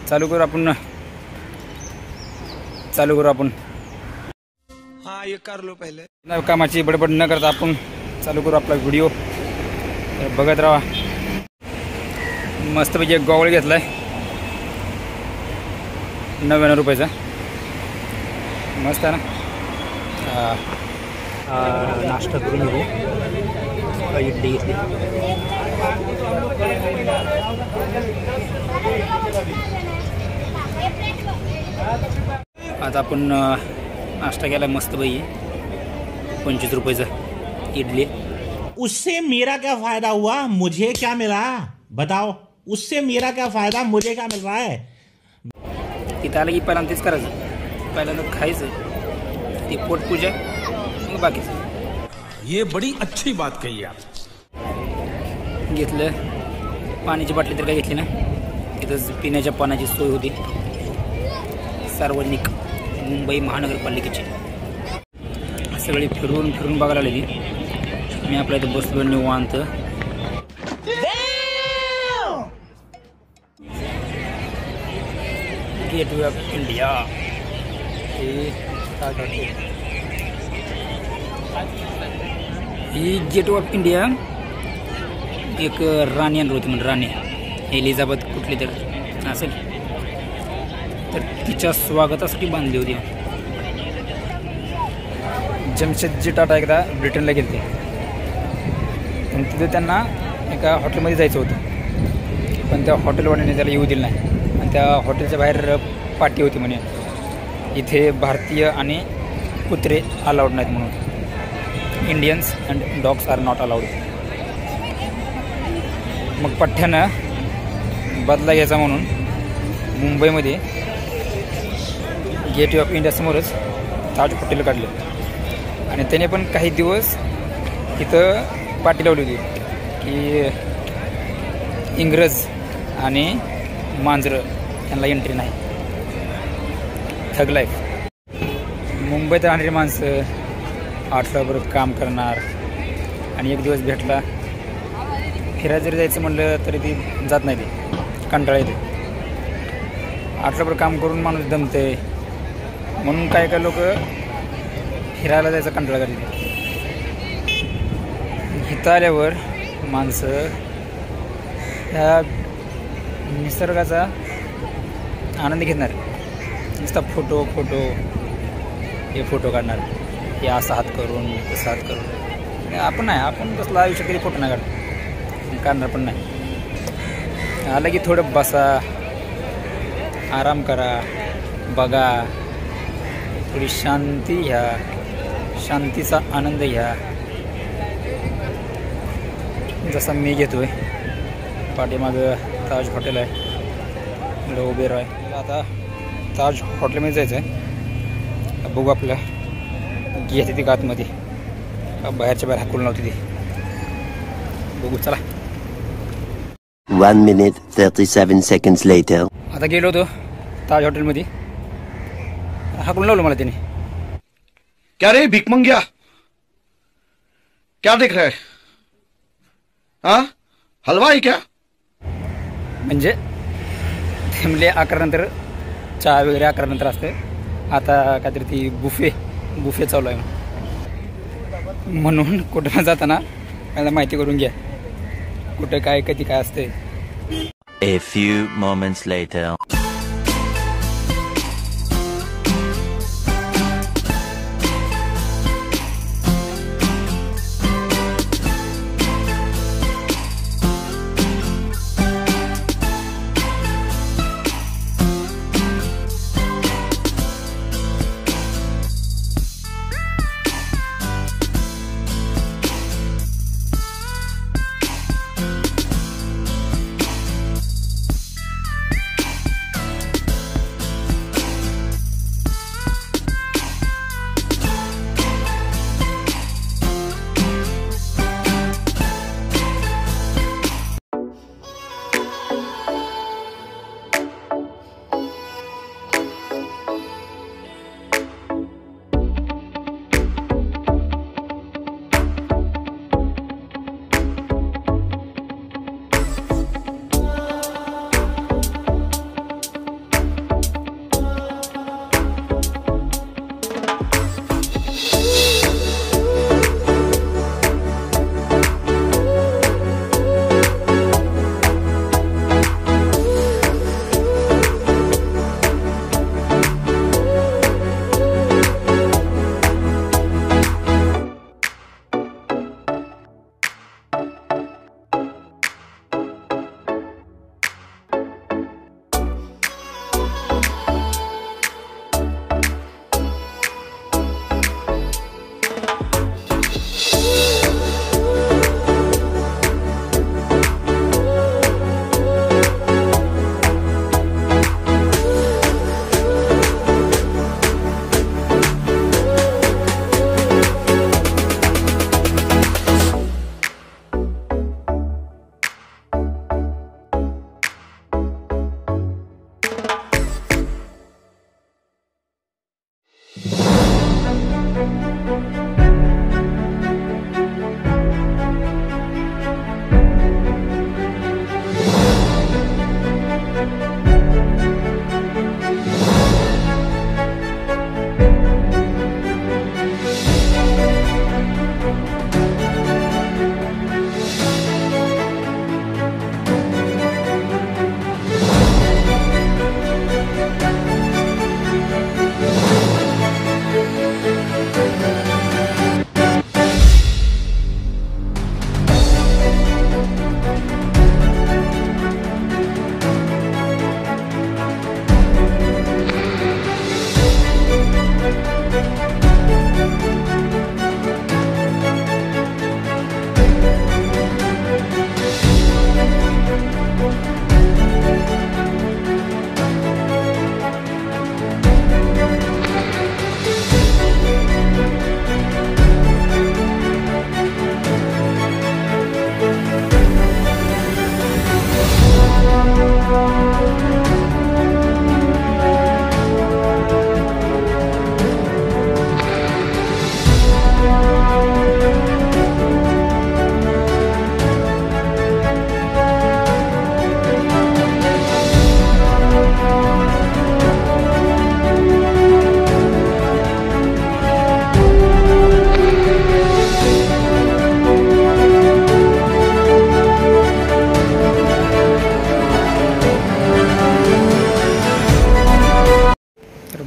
चालू करू आपण हाँ ये कर लो पहले। कामाची बडबड न करता आपण चालू करू आपला व्हिडिओ। तर बघत राहा। मस्तपैकी एक गॉगल घेतलाय 99 रुपयाचा, मस्त आहे ना। नाश्ता करून घेऊ। इडली घेतली, आता आपण नाश्ता केला मस्तपैकी 25 रुपयाचा इडली। उससे मेरा क्या फायदा हुआ, मुझे क्या मिला बताओ। उससे मेरा क्या फायदा, मुझे क्या मिल रहा है। तिथं आलं की पहिल्यांदा तेच करायचं, पहिल्यांदा खायचं, ती पोटपूजा, मग बाकीचं। ये बड़ी अच्छी बात कही आप। घेतलं पाण्याची बाटली तर काय घेतली ना, तिथंच पिण्याच्या पाण्याची सोय होती सार्वजनिक मुंबई महानगरपालिकेची। सगळी फिरून बघायला आलेली। मी आपल्या इथं बसलो निवांत। Gateway of India, he gateway of India एक राणी आणली होती, म्हणजे राणी एलिझाबेथ कुठली तर असेल, तर तिच्या स्वागतासाठी बांधली होती। जमशेदजी टाटा एकदा ब्रिटनला गेले, पण तिथे त्यांना एका हॉटेलमध्ये जायचं होतं, पण त्या हॉटेलवाल्याने त्याला येऊ दिलं नाही, आणि त्या हॉटेलच्या बाहेर पाटी होती म्हणे, इथे भारतीय आणि कुत्रे अलाउड नाहीत म्हणून, Indians and dogs are not allowed. मग पठ्ठ्यानं बदला घ्यायचा म्हणून मुंबईमध्ये गेटवे ऑफ इंडियासमोरच ताज हॉटेल काढले, आणि त्याने पण काही दिवस तिथं पाटी लावली होती की इंग्रज आणि मांजरं त्यांना एंट्री नाही। ठग लाईफ। मुंबईत राहणारी माणसं आठवडाभर काम करणार, आणि एक दिवस भेटला फिरायला जरी जायचं म्हणलं तरी ती जात नाही, ती कंटाळा येते। आठवडाभर काम करून माणूस दमते, म्हणून काय काय लोक फिरायला जायचं कंटाळा करते। इथं आल्यावर माणसं ह्या निसर्गाचा आनंद घेणार, नुसता फोटो हे फोटो काढणार, हे असा हात करून तसा हात करून। आपण नाही, आपण तसला आयुष्य कधी फोटो नाही काढणार पण नाही। आलं की थोडं बसा, आराम करा, बघा, थोडी शांती घ्या, शांतीचा आनंद घ्या, जसा मी घेतोय। पाठीमागं ताज हॉटेल आहे, इकडे उभे राह। आता ताज हॉटेलमध्ये जायचं आहे, बघू आपल्या घेते ती आतमध्ये, बाहेरच्या बाहेर हाकून लावते ती, बघू चला। 1 minute 37 seconds later. आता गेलो होतो ताज हॉटेलमध्ये, हाकून लावलं मला त्याने। क्या रे भिकमंग्या, क्या देख रहा है? हाँ हलवा है क्या? म्हणजे ते म्हणले 11 नंतर चहा वगैरे 11 नंतर असते, आता काहीतरी ती बुफे चालू आहे, म्हणून कुठं जाताना मला माहिती करून घ्या कुठं काय कधी काय असते। A few moments later.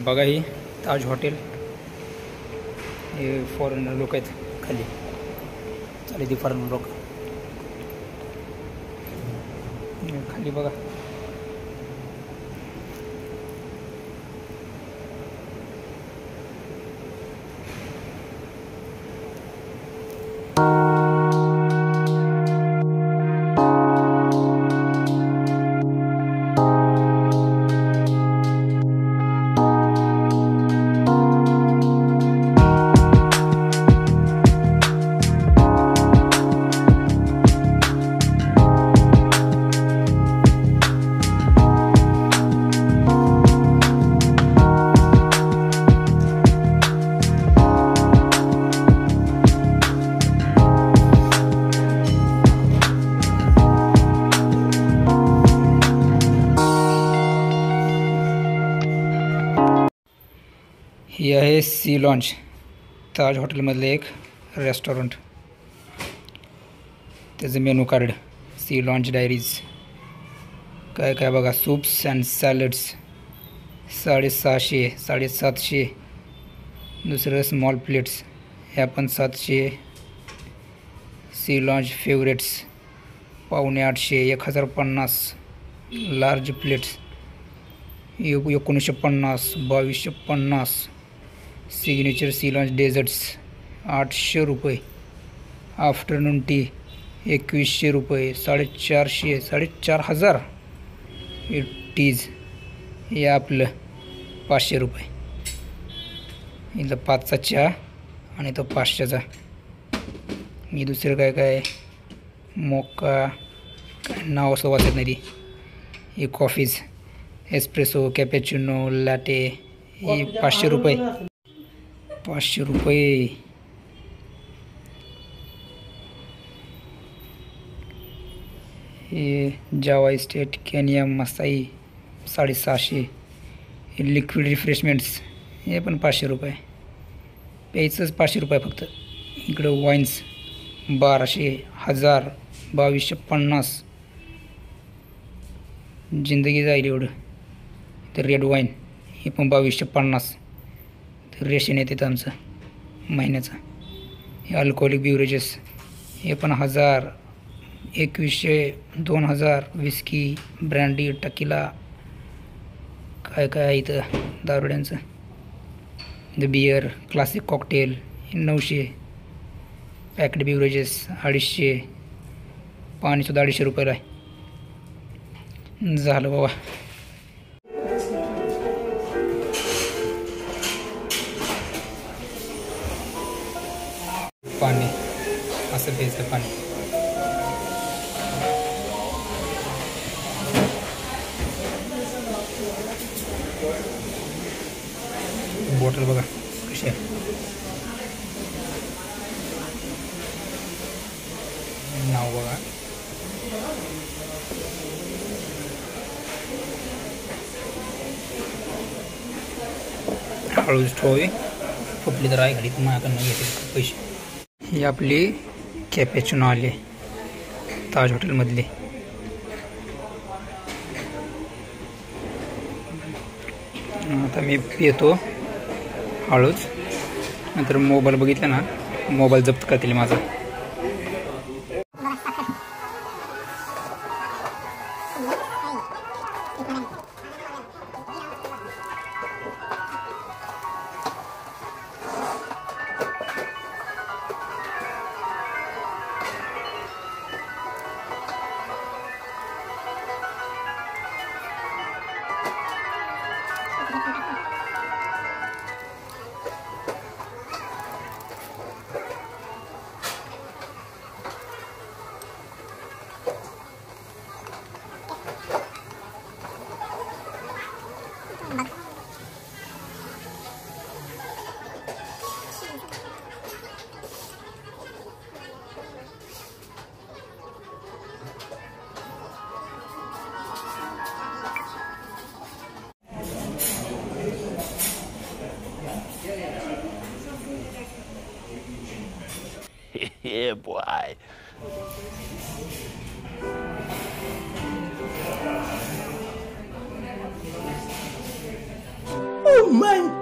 बघा ही ताज हॉटेल. हे फॉरेनर लोक आहेत खाली. चालेल ती फॉरेनर लोक खाली बघा. हे आहे सी लॉन्च, ताज हॉटेलमधले एक रेस्टॉरंट. त्याचं menu card, Sea Lounge Diaries. काय काय बघा, सूप्स अँड सॅलड्स 650 750. दुसरं स्मॉल प्लेट्स, ह्या पण 700. Sea Lounge favourites 850 1050. Large plates 1950 2250. Signature Sea Lounge desserts 800 रुपये. आफ्टरनून टी 2100 रुपये. 450 4500. हे टीज हे आपलं 500 रुपये. इथं 5चा चहा आणि तो 500चा. मी दुसरं काय काय मोका काय नाव असं वाचत नाही ती. ही कॉफीज एस्प्रेसो कॅपेचिनो लॅटे ही 500 रुपये. 500 रुपये. हे जावा इस्टेट केनिया मसाई 650. हे लिक्विड रिफ्रेशमेंट्स हे पण 500 रुपये. प्यायचंच 500 रुपये फक्त. इकडं वाईन्स 1200 1000 2250. जिंदगी जाईल एवढं. तर रेड वाईन हे पण 2250. तर रेशन येते आमचं महिन्याचं. हे अल्कोहोलिक बिवरेजेस हे पण 1000 2100 2000. विस्की ब्रँडी टकीला काय काय आहे इथं दारुड्यांचं. The beer classic cocktail 900. Packed beverages 250. पाणीसुद्धा 250 रुपयाला आहे. झालं बाबा. पाणी असं प्यायचं पाणी. बॉटल बघा कशी आहे. नाव बघा. हळूच ठेवावी. फुटली तर आहे घडीत माझ्याकडनं घेते पैसे. ही आपली कॅपेचिनो आली ताज हॉटेलमधली. आता मी पितो हळूच. नंतर मोबाईल बघितला ना, मोबाईल जप्त करतील माझा. Yeah, boy. Oh Oh my